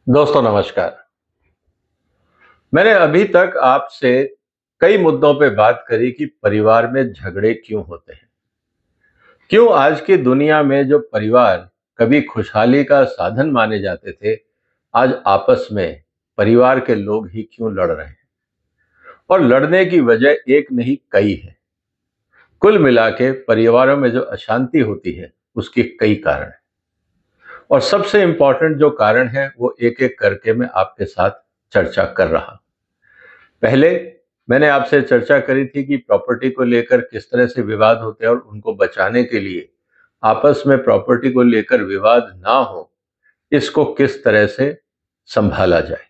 दोस्तों नमस्कार। मैंने अभी तक आपसे कई मुद्दों पे बात करी कि परिवार में झगड़े क्यों होते हैं। क्यों आज की दुनिया में जो परिवार कभी खुशहाली का साधन माने जाते थे, आज आपस में परिवार के लोग ही क्यों लड़ रहे हैं। और लड़ने की वजह एक नहीं कई है। कुल मिला के परिवारों में जो अशांति होती है उसके कई कारण हैं। और सबसे इंपॉर्टेंट जो कारण है वो एक एक करके मैं आपके साथ चर्चा कर रहा हूं। पहले मैंने आपसे चर्चा करी थी कि प्रॉपर्टी को लेकर किस तरह से विवाद होते हैं और उनको बचाने के लिए आपस में प्रॉपर्टी को लेकर विवाद ना हो, इसको किस तरह से संभाला जाए।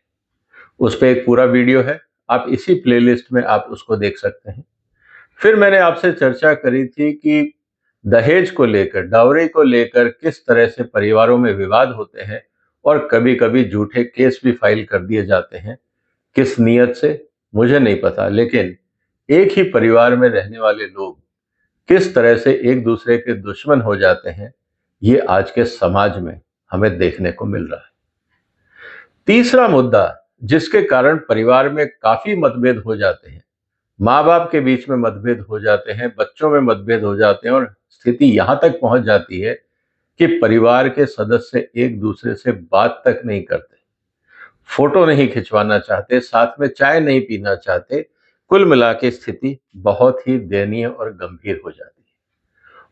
उस पे एक पूरा वीडियो है, आप इसी प्लेलिस्ट में आप उसको देख सकते हैं। फिर मैंने आपसे चर्चा करी थी कि दहेज को लेकर, डाउरी को लेकर किस तरह से परिवारों में विवाद होते हैं और कभी-कभी झूठे केस भी फाइल कर दिए जाते हैं। किस नीयत से मुझे नहीं पता, लेकिन एक ही परिवार में रहने वाले लोग किस तरह से एक दूसरे के दुश्मन हो जाते हैं, ये आज के समाज में हमें देखने को मिल रहा है। तीसरा मुद्दा जिसके कारण परिवार में काफी मतभेद हो जाते हैं, माँ बाप के बीच में मतभेद हो जाते हैं, बच्चों में मतभेद हो जाते हैं और स्थिति यहां तक पहुंच जाती है कि परिवार के सदस्य एक दूसरे से बात तक नहीं करते, फोटो नहीं खिंचवाना चाहते, साथ में चाय नहीं पीना चाहते। कुल मिला के स्थिति बहुत ही दयनीय और गंभीर हो जाती है।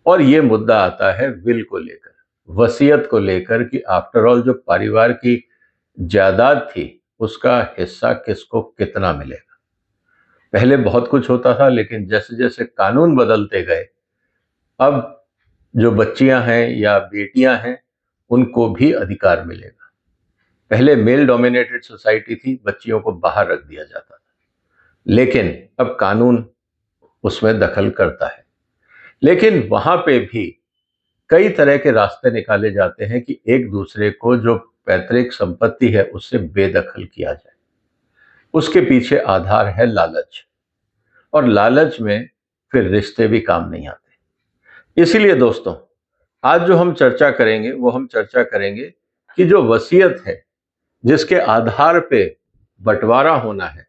और ये मुद्दा आता है विल को लेकर, वसीयत को लेकर कि आफ्टर ऑल जो परिवार की जायदाद थी उसका हिस्सा किसको कितना मिलेगा। पहले बहुत कुछ होता था, लेकिन जैसे जैसे कानून बदलते गए, अब जो बच्चियां हैं या बेटियां हैं उनको भी अधिकार मिलेगा। पहले मेल डोमिनेटेड सोसाइटी थी, बच्चियों को बाहर रख दिया जाता था, लेकिन अब कानून उसमें दखल करता है। लेकिन वहां पे भी कई तरह के रास्ते निकाले जाते हैं कि एक दूसरे को जो पैतृक संपत्ति है उससे बेदखल किया जाए। उसके पीछे आधार है लालच, और लालच में फिर रिश्ते भी काम नहीं आते। इसीलिए दोस्तों, आज जो हम चर्चा करेंगे वो हम चर्चा करेंगे कि जो वसीयत है, जिसके आधार पे बंटवारा होना है,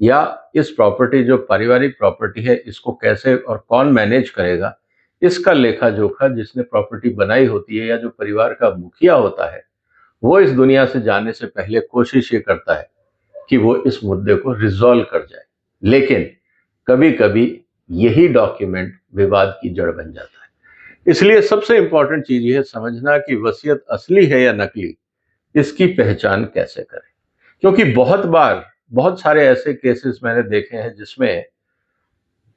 या इस प्रॉपर्टी जो पारिवारिक प्रॉपर्टी है इसको कैसे और कौन मैनेज करेगा, इसका लेखा जोखा जिसने प्रॉपर्टी बनाई होती है या जो परिवार का मुखिया होता है, वो इस दुनिया से जाने से पहले कोशिश ये करता है कि वो इस मुद्दे को रिजॉल्व कर जाए। लेकिन कभी कभी यही डॉक्यूमेंट विवाद की जड़ बन जाता है। इसलिए सबसे इंपॉर्टेंट चीज ये है समझना कि वसीयत असली है या नकली, इसकी पहचान कैसे करें। क्योंकि बहुत बार बहुत सारे ऐसे केसेस मैंने देखे हैं जिसमें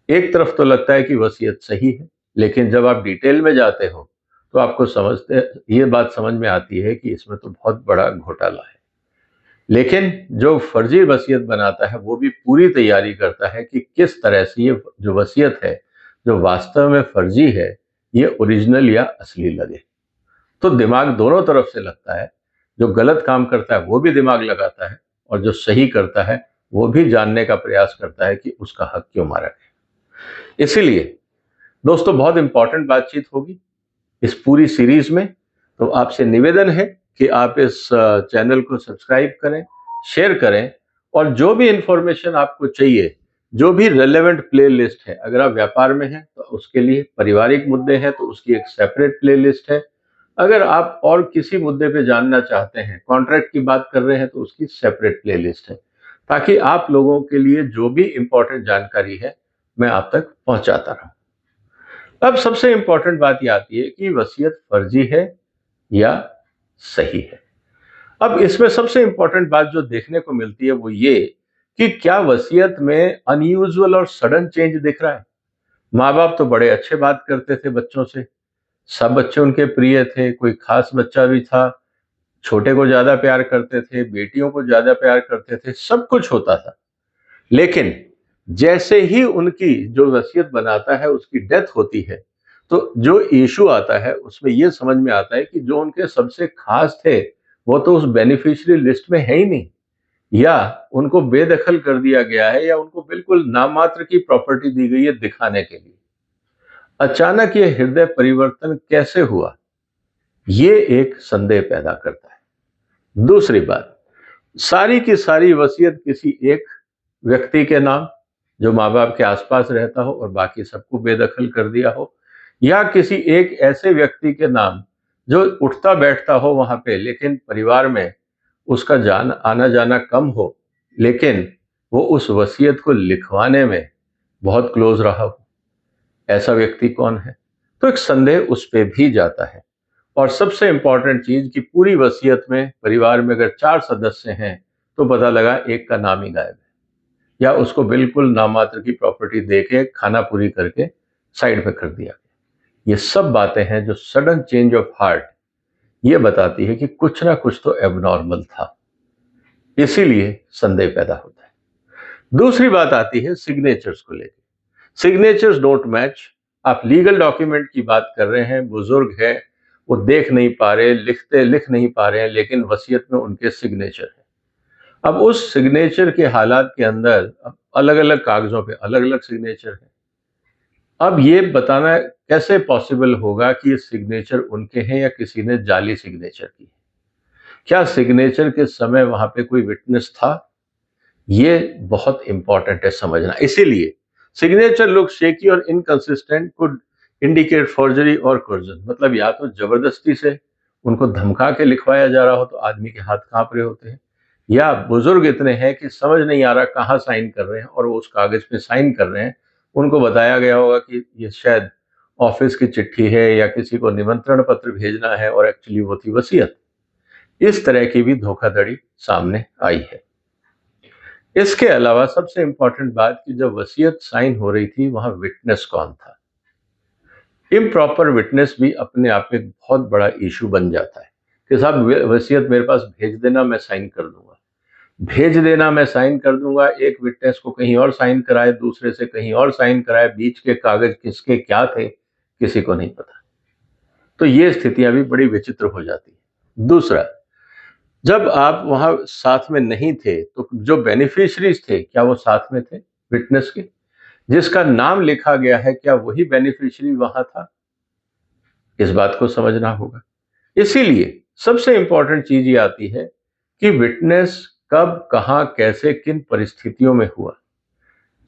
एक तरफ तो लगता है कि वसीयत सही है, लेकिन जब आप डिटेल में जाते हो तो आपको समझते ये बात समझ में आती है कि इसमें तो बहुत बड़ा घोटाला है। लेकिन जो फर्जी वसीयत बनाता है वो भी पूरी तैयारी करता है कि किस तरह से ये जो वसीयत है, जो वास्तव में फर्जी है, ये ओरिजिनल या असली लगे। तो दिमाग दोनों तरफ से लगता है। जो गलत काम करता है वो भी दिमाग लगाता है, और जो सही करता है वो भी जानने का प्रयास करता है कि उसका हक क्यों मारा गया। इसीलिए दोस्तों, बहुत इंपॉर्टेंट बातचीत होगी इस पूरी सीरीज में। तो आपसे निवेदन है कि आप इस चैनल को सब्सक्राइब करें, शेयर करें, और जो भी इंफॉर्मेशन आपको चाहिए, जो भी रेलेवेंट प्ले लिस्ट है, अगर आप व्यापार में हैं तो उसके लिए, पारिवारिक मुद्दे हैं तो उसकी एक सेपरेट प्ले लिस्ट है, अगर आप और किसी मुद्दे पे जानना चाहते हैं, कॉन्ट्रैक्ट की बात कर रहे हैं तो उसकी सेपरेट प्ले लिस्ट है, ताकि आप लोगों के लिए जो भी इंपॉर्टेंट जानकारी है मैं आप तक पहुंचाता रहूं। अब सबसे इंपॉर्टेंट बात यह आती है कि वसीयत फर्जी है या सही है। अब इसमें सबसे इंपॉर्टेंट बात जो देखने को मिलती है वो ये कि क्या वसीयत में अनयूजुअल और सडन चेंज दिख रहा है। माँ बाप तो बड़े अच्छे बात करते थे बच्चों से, सब बच्चे उनके प्रिय थे, कोई खास बच्चा भी था, छोटे को ज्यादा प्यार करते थे, बेटियों को ज्यादा प्यार करते थे, सब कुछ होता था। लेकिन जैसे ही उनकी जो वसीयत बनाता है उसकी डेथ होती है, तो जो इशू आता है उसमें यह समझ में आता है कि जो उनके सबसे खास थे वो तो उस बेनिफिशियरी लिस्ट में है ही नहीं, या उनको बेदखल कर दिया गया है, या उनको बिल्कुल नामात्र की प्रॉपर्टी दी गई है दिखाने के लिए। अचानक ये हृदय परिवर्तन कैसे हुआ, ये एक संदेह पैदा करता है। दूसरी बात, सारी की सारी वसीयत किसी एक व्यक्ति के नाम, जो माँ बाप के आसपास रहता हो, और बाकी सबको बेदखल कर दिया हो, या किसी एक ऐसे व्यक्ति के नाम जो उठता बैठता हो वहां पे, लेकिन परिवार में उसका आना जाना कम हो, लेकिन वो उस वसीयत को लिखवाने में बहुत क्लोज रहा हो। ऐसा व्यक्ति कौन है? तो एक संदेह उस पे भी जाता है। और सबसे इंपॉर्टेंट चीज कि पूरी वसीयत में परिवार में अगर 4 सदस्य हैं तो पता लगा एक का नाम ही गायब है, या उसको बिल्कुल नामात्र की प्रॉपर्टी देके खाना पूरी करके साइड पे कर दिया गया। ये सब बातें हैं जो सडन चेंज ऑफ हार्ट ये बताती है कि कुछ ना कुछ तो एबनॉर्मल था, इसीलिए संदेह पैदा होता है। दूसरी बात आती है सिग्नेचर्स को लेकर। Signatures don't match. आप लीगल डॉक्यूमेंट की बात कर रहे हैं, बुजुर्ग है, वो देख नहीं पा रहे, लिख नहीं पा रहे हैं, लेकिन वसीयत में उनके सिग्नेचर है। अब उस सिग्नेचर के हालात के अंदर अलग अलग कागजों पे अलग अलग सिग्नेचर है। अब ये बताना कैसे पॉसिबल होगा कि ये सिग्नेचर उनके हैं या किसी ने जाली सिग्नेचर की है? क्या सिग्नेचर के समय वहां पे कोई विटनेस था? ये बहुत इंपॉर्टेंट है समझना। इसीलिए सिग्नेचर लुक शेकी और इनकंसिस्टेंट कुड इंडिकेट फॉर्जरी और कोर्जन। मतलब या तो जबरदस्ती से उनको धमका के लिखवाया जा रहा हो तो आदमी के हाथ कांप रहे होते हैं, या बुजुर्ग इतने हैं कि समझ नहीं आ रहा कहाँ साइन कर रहे हैं और वो उस कागज पे साइन कर रहे हैं। उनको बताया गया होगा कि ये शायद ऑफिस की चिट्ठी है या किसी को निमंत्रण पत्र भेजना है, और एक्चुअली वो थी वसीयत। इस तरह की भी धोखाधड़ी सामने आई है। इसके अलावा सबसे इंपॉर्टेंट बात कि जब वसीयत साइन हो रही थी वहां विटनेस कौन था? इम्प्रॉपर विटनेस भी अपने आप में एक बहुत बड़ा इशू बन जाता है कि साहब वसीयत मेरे पास भेज देना, मैं साइन कर दूंगा। भेज देना, मैं साइन कर दूंगा, एक विटनेस को कहीं और साइन कराए, दूसरे से कहीं और साइन कराए, बीच के कागज किसके क्या थे किसी को नहीं पता। तो ये स्थितियां भी बड़ी विचित्र हो जाती है। दूसरा, जब आप वहां साथ में नहीं थे तो जो बेनिफिशरीज थे क्या वो साथ में थे विटनेस के? जिसका नाम लिखा गया है क्या वही बेनिफिशियरी वहां था? इस बात को समझना होगा। इसीलिए सबसे इंपॉर्टेंट चीज ये आती है कि विटनेस कब, कहां, कैसे, किन परिस्थितियों में हुआ,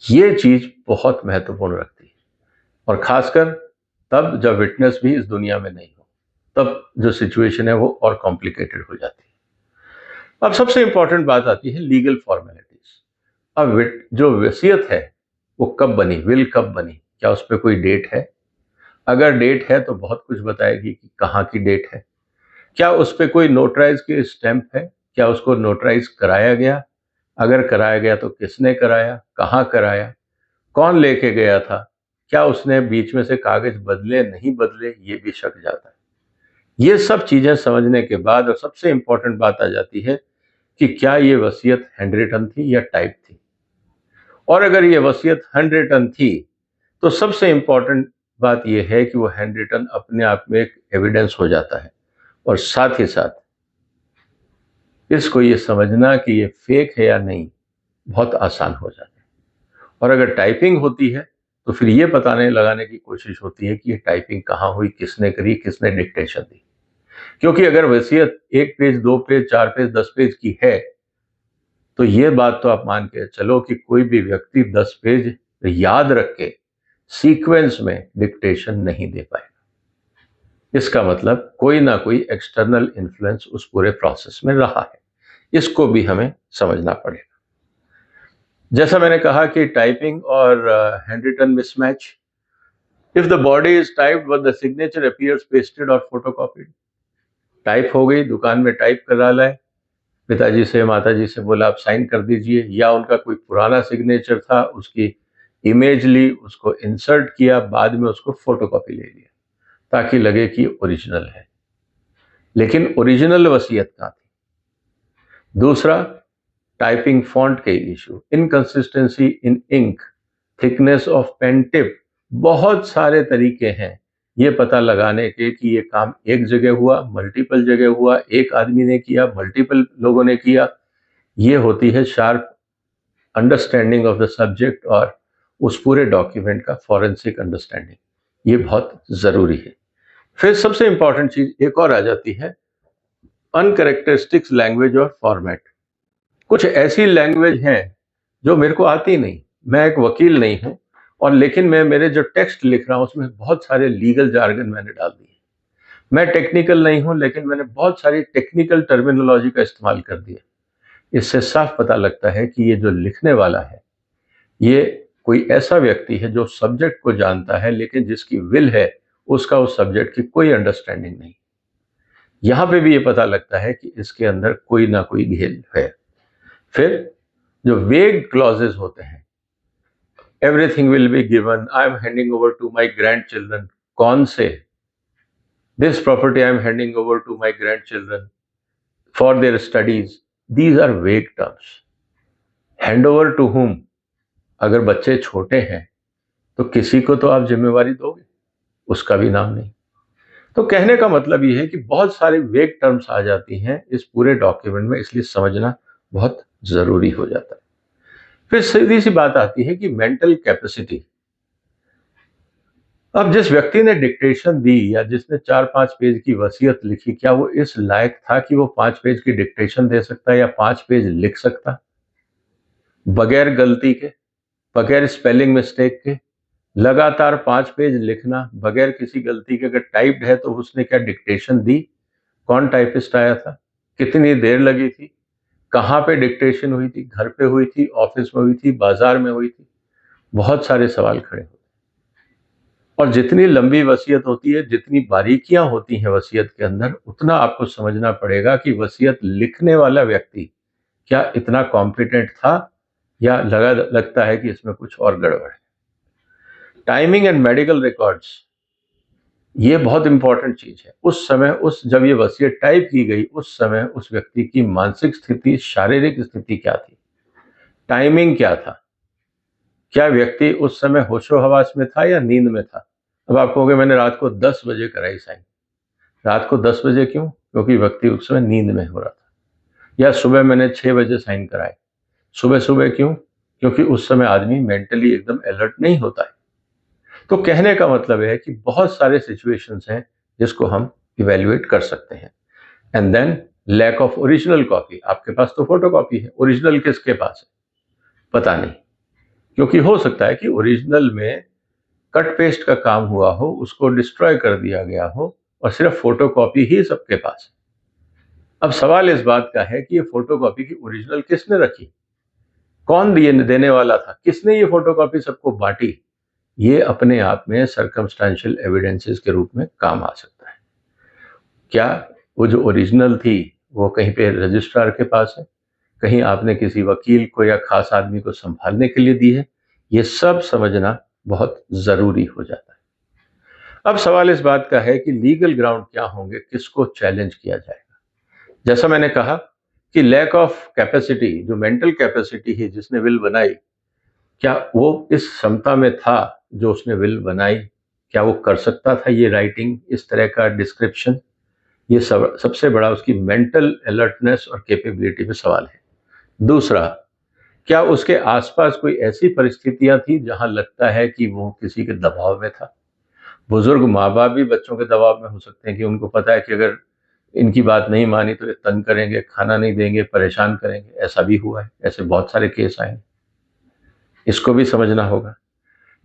ये चीज बहुत महत्वपूर्ण रखती है। और खासकर तब जब विटनेस भी इस दुनिया में नहीं हो, तब जो सिचुएशन है वो और कॉम्प्लिकेटेड हो जाती है। अब सबसे इंपॉर्टेंट बात आती है लीगल फॉर्मेलिटीज। अब जो वसीयत है वो कब बनी, विल कब बनी, क्या उस पर कोई डेट है? अगर डेट है तो बहुत कुछ बताएगी कि कहाँ की डेट है। क्या उस पर कोई नोटराइज की स्टैंप है? क्या उसको नोटराइज कराया गया? अगर कराया गया तो किसने कराया, कहाँ कराया, कौन लेके गया था? क्या उसने बीच में से कागज बदले नहीं बदले, ये भी शक जाता है। ये सब चीजें समझने के बाद और सबसे इंपॉर्टेंट बात आ जाती है कि क्या ये वसीयत हैंड रिटन थी या टाइप थी। और अगर ये वसीयत हैंड रिटन थी तो सबसे इंपॉर्टेंट बात यह है कि वो हैंड रिटन अपने आप में एक एविडेंस हो जाता है, और साथ ही साथ इसको ये समझना कि ये फेक है या नहीं बहुत आसान हो जाता है। और अगर टाइपिंग होती है तो फिर ये पता नहीं लगाने की कोशिश होती है कि ये टाइपिंग कहाँ हुई, किसने करी, किसने डिक्टेशन दी। क्योंकि अगर वसीयत 1 पेज, 2 पेज, 4 पेज, 10 पेज की है तो ये बात तो आप मान के चलो कि कोई भी व्यक्ति 10 पेज याद रख के सीक्वेंस में डिक्टेशन नहीं दे पाएगा। इसका मतलब कोई ना कोई एक्सटर्नल इन्फ्लुएंस उस पूरे प्रोसेस में रहा है। इसको भी हमें समझना पड़ेगा। जैसा मैंने कहा कि टाइपिंग और hand written mismatch. If the body is typed but the signature appears pasted और फोटोकॉपीड। टाइप हो गई, दुकान में टाइप करा लाए, पिताजी से माताजी से बोला आप साइन कर दीजिए, या उनका कोई पुराना सिग्नेचर था उसकी इमेज ली, उसको इंसर्ट किया, बाद में उसको फोटोकॉपी ले लिया ताकि लगे कि ओरिजिनल है, लेकिन ओरिजिनल वसीयत कहाँ थी? दूसरा, टाइपिंग फॉन्ट के issue, inconsistency in ink, thickness of pen tip. बहुत सारे तरीके हैं ये पता लगाने के कि ये काम एक जगह हुआ, मल्टीपल जगह हुआ, एक आदमी ने किया, मल्टीपल लोगों ने किया। ये होती है sharp understanding of the subject और उस पूरे डॉक्यूमेंट का फॉरेंसिक अंडरस्टैंडिंग, ये बहुत जरूरी है। फिर सबसे इंपॉर्टेंट चीज एक और आ जाती है, अनकैरेक्टरिस्टिक्स लैंग्वेज और फॉर्मेट। कुछ ऐसी लैंग्वेज हैं जो मेरे को आती नहीं, मैं एक वकील नहीं हूं, और लेकिन मैं मेरे जो टेक्स्ट लिख रहा हूं उसमें बहुत सारे लीगल जार्गन मैंने डाल दिए। मैं टेक्निकल नहीं हूं, लेकिन मैंने बहुत सारी टेक्निकल टर्मिनोलॉजी का इस्तेमाल कर दिया। इससे साफ पता लगता है कि ये जो लिखने वाला है, ये कोई ऐसा व्यक्ति है जो सब्जेक्ट को जानता है, लेकिन जिसकी विल है उसका उस सब्जेक्ट की कोई अंडरस्टैंडिंग नहीं। यहां पे भी ये पता लगता है कि इसके अंदर कोई ना कोई घेल है। फिर जो वेग क्लॉजेस होते हैं, everything will be given, I am handing over to my grandchildren, कौन से, this property I am handing over to my grandchildren for their studies, these are vague terms. Hand over to whom, अगर बच्चे छोटे हैं तो किसी को तो आप जिम्मेवारी दोगे, उसका भी नाम नहीं। तो कहने का मतलब ये है कि बहुत सारे वेग टर्म्स आ जाती हैं इस पूरे डॉक्यूमेंट में, इसलिए समझना बहुत जरूरी हो जाता है। फिर सीधी सी बात आती है कि मेंटल कैपेसिटी। अब जिस व्यक्ति ने डिक्टेशन दी या जिसने 4-5 पेज की वसीयत लिखी, क्या वो इस लायक था कि वो 5 पेज की डिक्टेशन दे सकता या 5 पेज लिख सकता बगैर गलती के, बगैर स्पेलिंग मिस्टेक के? लगातार 5 पेज लिखना बगैर किसी गलती के, अगर टाइप्ड है तो उसने क्या डिक्टेशन दी? कौन टाइपिस्ट आया था? कितनी देर लगी थी? कहाँ पे डिक्टेशन हुई थी? घर पे हुई थी, ऑफिस में हुई थी, बाजार में हुई थी? बहुत सारे सवाल खड़े होते हैं। और जितनी लंबी वसीयत होती है, जितनी बारीकियां होती हैं वसीयत के अंदर, उतना आपको समझना पड़ेगा कि वसीयत लिखने वाला व्यक्ति क्या इतना कॉम्पिटेंट था या लगता है कि इसमें कुछ और गड़बड़ है। टाइमिंग एंड मेडिकल रिकॉर्ड्स, ये बहुत इंपॉर्टेंट चीज है। उस समय, जब ये वसीयत टाइप की गई, उस समय उस व्यक्ति की मानसिक स्थिति, शारीरिक स्थिति क्या थी? टाइमिंग क्या था? क्या व्यक्ति उस समय होशो हवास में था या नींद में था? अब आप कहोगे मैंने रात को 10 बजे कराई साइन। रात को 10 बजे क्यों? क्योंकि व्यक्ति उस समय नींद में हो रहा था। या सुबह मैंने 6 बजे साइन कराए। सुबह सुबह क्यों? क्योंकि उस समय आदमी मेंटली एकदम अलर्ट नहीं होता है। तो कहने का मतलब है कि बहुत सारे सिचुएशंस हैं जिसको हम इवेल्युएट कर सकते हैं। And then lack of original copy. आपके पास तो फोटो कॉपी है, ओरिजिनल किसके पास है पता नहीं, क्योंकि हो सकता है कि ओरिजिनल में कट पेस्ट का काम हुआ हो, उसको डिस्ट्रॉय कर दिया गया हो और सिर्फ फोटो कॉपी ही सबके पास है। अब सवाल इस बात का है कि ये फोटो कॉपी की ओरिजिनल किसने रखी, कौन देने वाला था, किसने ये फोटो कॉपी सबको बांटी? ये अपने आप में सर्कमस्टेंशियल एविडेंसेस के रूप में काम आ सकता है। क्या वो जो ओरिजिनल थी वो कहीं पे रजिस्ट्रार के पास है, कहीं आपने किसी वकील को या खास आदमी को संभालने के लिए दी है? ये सब समझना बहुत जरूरी हो जाता है। अब सवाल इस बात का है कि लीगल ग्राउंड क्या होंगे, किसको चैलेंज किया जाएगा? जैसा मैंने कहा कि लैक ऑफ कैपेसिटी, जो मेंटल कैपेसिटी है जिसने विल बनाई, क्या वो इस क्षमता में था जो उसने विल बनाई? क्या वो कर सकता था ये राइटिंग, इस तरह का डिस्क्रिप्शन? ये सबसे बड़ा उसकी मेंटल अलर्टनेस और कैपेबिलिटी पे सवाल है। दूसरा, क्या उसके आसपास कोई ऐसी परिस्थितियां थी जहां लगता है कि वो किसी के दबाव में था? बुजुर्ग माँ बाप भी बच्चों के दबाव में हो सकते हैं कि उनको पता है कि अगर इनकी बात नहीं मानी तो ये तंग करेंगे, खाना नहीं देंगे, परेशान करेंगे। ऐसा भी हुआ है, ऐसे बहुत सारे केस आए हैं, इसको भी समझना होगा।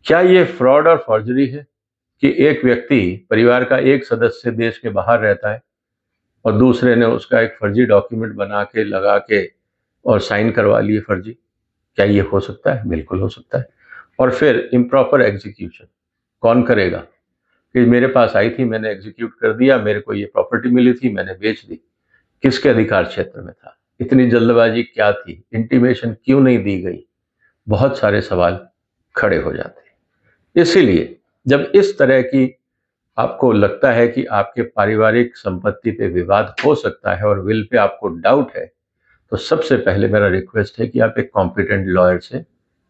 क्या ये फ्रॉड और फॉर्जरी है कि एक व्यक्ति, परिवार का एक सदस्य देश के बाहर रहता है और दूसरे ने उसका एक फर्जी डॉक्यूमेंट बना के, लगा के और साइन करवा लिए फर्जी? क्या ये हो सकता है? बिल्कुल हो सकता है। और फिर इम्प्रॉपर एग्जीक्यूशन कौन करेगा? कि मेरे पास आई थी, मैंने एग्जीक्यूट कर दिया, मेरे को ये प्रॉपर्टी मिली थी, मैंने बेच दी, किसके अधिकार क्षेत्र में था? इतनी जल्दबाजी क्या थी? इंटीमेशन क्यों नहीं दी गई? बहुत सारे सवाल खड़े हो जाते हैं। इसीलिए जब इस तरह की आपको लगता है कि आपके पारिवारिक संपत्ति पे विवाद हो सकता है और विल पे आपको डाउट है, तो सबसे पहले मेरा रिक्वेस्ट है कि आप एक कॉम्पिटेंट लॉयर से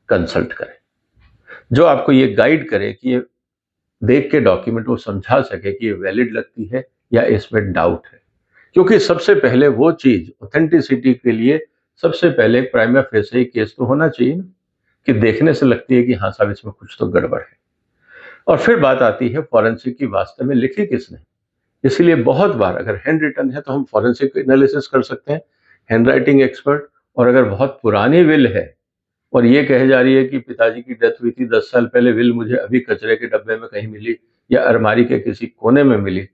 कंसल्ट करें, जो आपको ये गाइड करे कि ये देख के डॉक्यूमेंट वो समझा सके कि ये वैलिड लगती है या इसमें डाउट है। क्योंकि सबसे पहले वो चीज, ऑथेंटिसिटी के लिए सबसे पहले प्राइमा फेसिस केस तो होना चाहिए ना, कि देखने से लगती है कि हाँ साहब इसमें कुछ तो गड़बड़ है। और फिर बात आती है फॉरेंसिक की, वास्तव में लिखी किसने? इसलिए बहुत बार अगर हैंड रिटन है तो हम फॉरेंसिक एनालिसिस कर सकते हैं, हैंड राइटिंग एक्सपर्ट, और अगर बहुत पुरानी विल है और ये कहे जा रही है कि पिताजी की डेथ हुई थी 10 साल पहले, विल मुझे अभी कचरे के डब्बे में कहीं मिली या अलमारी के किसी कोने में मिली,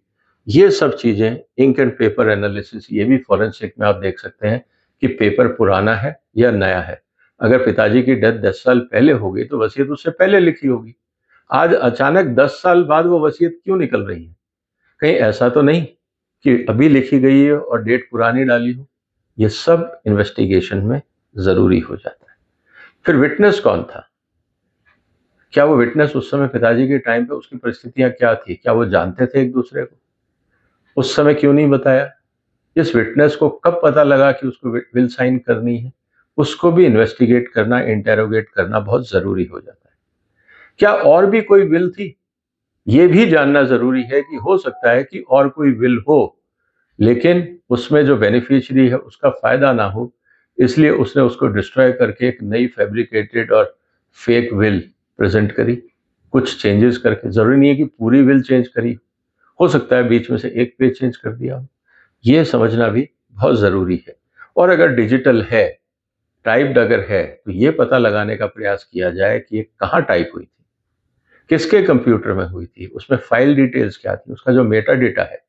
ये सब चीजें, इंक एंड पेपर एनालिसिस, ये भी फॉरेंसिक में आप देख सकते हैं कि पेपर पुराना है या नया है। अगर पिताजी की डेथ 10 साल पहले हो गई तो वसीयत उससे पहले लिखी होगी। आज अचानक 10 साल बाद वो वसीयत क्यों निकल रही है? कहीं ऐसा तो नहीं कि अभी लिखी गई है और डेट पुरानी डाली हो? ये सब इन्वेस्टिगेशन में जरूरी हो जाता है। फिर विटनेस कौन था? क्या वो विटनेस उस समय पिताजी के टाइम पे उसकी परिस्थितियां क्या थी? क्या वो जानते थे एक दूसरे को? उस समय क्यों नहीं बताया? इस विटनेस को कब पता लगा कि उसको विल साइन करनी है? उसको भी इन्वेस्टिगेट करना, इंटेरोगेट करना बहुत जरूरी हो जाता है। क्या और भी कोई विल थी? ये भी जानना जरूरी है कि हो सकता है कि और कोई विल हो, लेकिन उसमें जो बेनिफिशियरी है उसका फायदा ना हो, इसलिए उसने उसको डिस्ट्रॉय करके एक नई फैब्रिकेटेड और फेक विल प्रेजेंट करी, कुछ चेंजेस करके। जरूरी नहीं है कि पूरी विल चेंज करी, हो सकता है बीच में से एक पेज चेंज कर दिया हो। ये समझना भी बहुत जरूरी है। और अगर डिजिटल है, टाइप्ड अगर है, तो ये पता लगाने का प्रयास किया जाए कि ये कहाँ टाइप हुई थी, किसके कंप्यूटर में हुई थी, उसमें फाइल डिटेल्स क्या थी, उसका जो मेटा डेटा है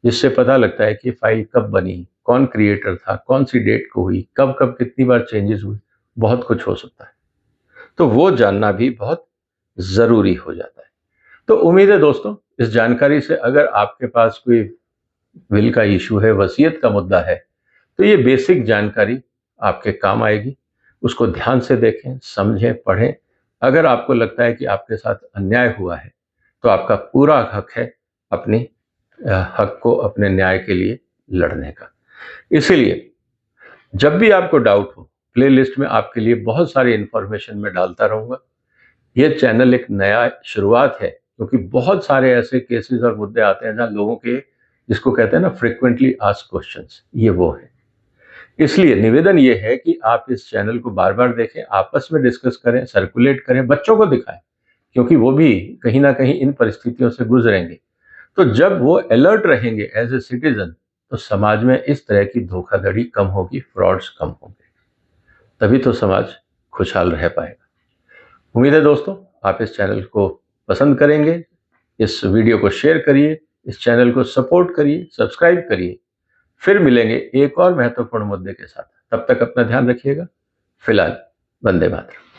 जिससे पता लगता है कि फाइल कब बनी, कौन क्रिएटर था, कौन सी डेट को हुई, कब कब कितनी बार चेंजेस हुए, बहुत कुछ हो सकता है। तो वो जानना भी बहुत जरूरी हो जाता है। तो उम्मीद है दोस्तों, इस जानकारी से अगर आपके पास कोई विल का इशू है, वसीयत का मुद्दा है, तो ये बेसिक जानकारी आपके काम आएगी। उसको ध्यान से देखें, समझें, पढ़ें। अगर आपको लगता है कि आपके साथ अन्याय हुआ है, तो आपका पूरा हक है अपनी हक को, अपने न्याय के लिए लड़ने का। इसीलिए जब भी आपको डाउट हो, प्लेलिस्ट में आपके लिए बहुत सारी इंफॉर्मेशन मैं डालता रहूंगा। ये चैनल एक नया शुरुआत है, क्योंकि बहुत सारे ऐसे केसेस और मुद्दे आते हैं जहां लोगों के, जिसको कहते हैं ना, फ्रिक्वेंटली आस्क्ड क्वेश्चंस, ये वो है। इसलिए निवेदन ये है कि आप इस चैनल को बार बार देखें, आपस में डिस्कस करें, सर्कुलेट करें, बच्चों को दिखाएं, क्योंकि वो भी कहीं ना कहीं इन परिस्थितियों से गुजरेंगे। तो जब वो अलर्ट रहेंगे एज ए सिटीजन, तो समाज में इस तरह की धोखाधड़ी कम होगी, फ्रॉड्स कम होंगे, तभी तो समाज खुशहाल रह पाएगा। उम्मीद है दोस्तों आप इस चैनल को पसंद करेंगे, इस वीडियो को शेयर करिए, इस चैनल को सपोर्ट करिए, सब्सक्राइब करिए। फिर मिलेंगे एक और महत्वपूर्ण मुद्दे के साथ। तब तक अपना ध्यान रखिएगा। फिलहाल वंदे मातरम।